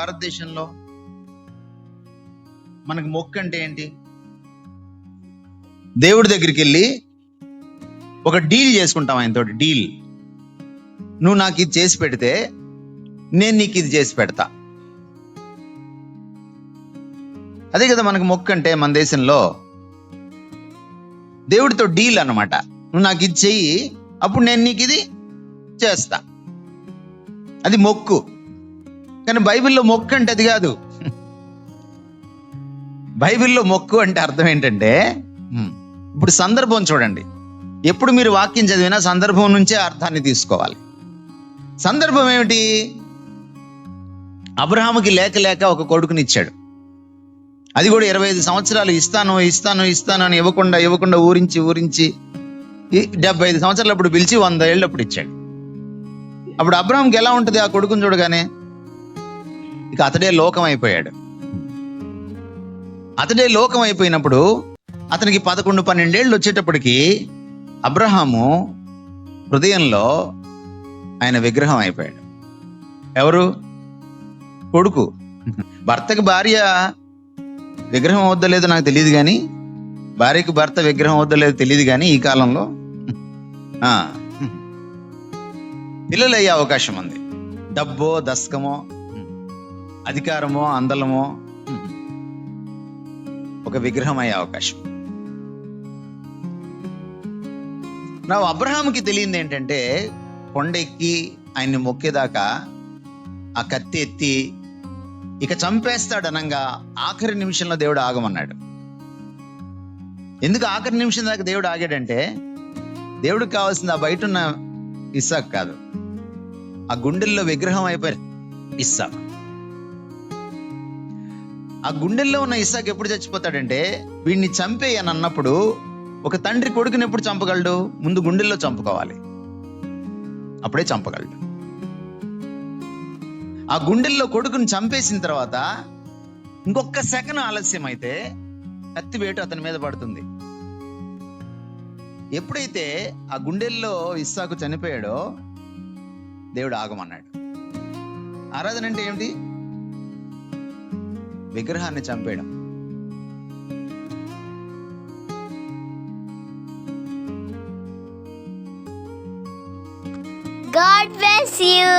భారతదేశంలో మనకు మొక్కు అంటే ఏంటి? దేవుడి దగ్గరికి వెళ్ళి ఒక డీల్ చేసుకుంటాం ఆయనతోటి. డీల్, నువ్వు నాకు ఇది చేసి పెడితే నేను నీకు ఇది చేసి పెడతా. అదే కదా మనకు మొక్కు అంటే మన దేశంలో. దేవుడితో డీల్ అన్నమాట. నువ్వు నాకు ఇది చెయ్యి, అప్పుడు నేను నీకు ఇది చేస్తా. అది మొక్కు. కానీ బైబిల్లో మొక్కు అంటే అది కాదు. బైబిల్లో మొక్కు అంటే అర్థం ఏంటంటే, ఇప్పుడు సందర్భం చూడండి. ఎప్పుడు మీరు వాక్యం చదివినా సందర్భం నుంచే అర్థాన్ని తీసుకోవాలి. సందర్భం ఏమిటి? అబ్రహాముకి లేక లేక ఒక కొడుకునిచ్చాడు. అది కూడా 25 సంవత్సరాలు ఇస్తాను ఇస్తాను ఇస్తాను అని ఇవ్వకుండా ఊరించి 75 సంవత్సరాలు అప్పుడు పిలిచి 100 ఏళ్ళు అప్పుడు ఇచ్చాడు. అప్పుడు అబ్రహాంకి ఎలా ఉంటుంది ఆ కొడుకుని చూడగానే? ఇక అతడే లోకం అయిపోయాడు. అతడే లోకం అయిపోయినప్పుడు అతనికి 11-12 ఏళ్ళు వచ్చేటప్పటికి అబ్రహాము హృదయంలో ఆయన విగ్రహం అయిపోయాడు. ఎవరు? కొడుకు. భర్తకి భార్య విగ్రహం వద్దలేదు నాకు తెలియదు, కానీ భార్యకు భర్త విగ్రహం వద్దలేదు తెలియదు, కానీ ఈ కాలంలో పిల్లలు అయ్యే అవకాశం ఉంది. డబ్బో, దస్కమో, అధికారమో, అందలమో ఒక విగ్రహం అయ్యే అవకాశం. నా అబ్రహాంకి తెలియంది ఏంటంటే, కొండ ఎక్కి ఆయన్ని మొక్కేదాకా ఆ కత్తి ఎత్తి ఇక చంపేస్తాడు అనంగా ఆఖరి నిమిషంలో దేవుడు ఆగమన్నాడు. ఎందుకు ఆఖరి నిమిషం దాకా దేవుడు ఆగాడంటే, దేవుడికి కావాల్సింది ఆ బయట ఉన్న ఇస్సాకు కాదు, ఆ గుండెల్లో విగ్రహం అయిపోయి ఇస్సాకు. ఆ గుండెల్లో ఉన్న ఇస్సాకు ఎప్పుడు చచ్చిపోతాడంటే, వీడిని చంపేయని అన్నప్పుడు ఒక తండ్రి కొడుకుని ఎప్పుడు చంపగలడు? ముందు గుండెల్లో చంపుకోవాలి, అప్పుడే చంపగలడు. ఆ గుండెల్లో కొడుకుని చంపేసిన తర్వాత ఇంకొక సెకను ఆలస్యం అయితే కత్తి వేటు అతని మీద పడుతుంది. ఎప్పుడైతే ఆ గుండెల్లో ఇస్సాకు చనిపోయాడో దేవుడు ఆగమన్నాడు. ఆరాధన అంటే ఏమిటి? విగ్రహాన్ని చంపేయడం. God bless you.